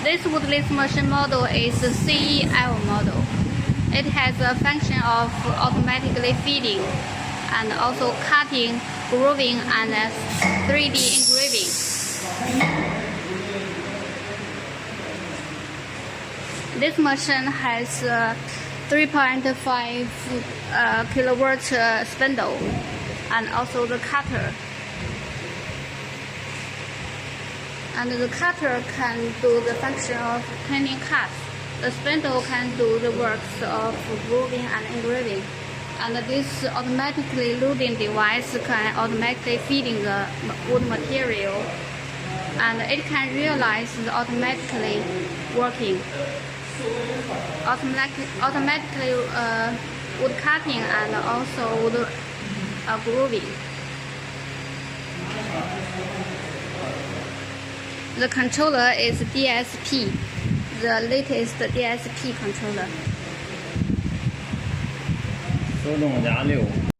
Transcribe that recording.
This woodless machine model is the CEL model. It has a function of automatically feeding and also cutting, grooving, and 3D engraving. This machine has 3.5 kilowatt spindle and also the cutter. And the cutter can do the function of cleaning cuts. The spindle can do the works of grooving and engraving. And this automatically loading device can automatically feeding the wood material. And it can realize the automatically working. Automatically wood cutting and also wood grooving. The controller is DSP, the latest DSP controller. 手动加6。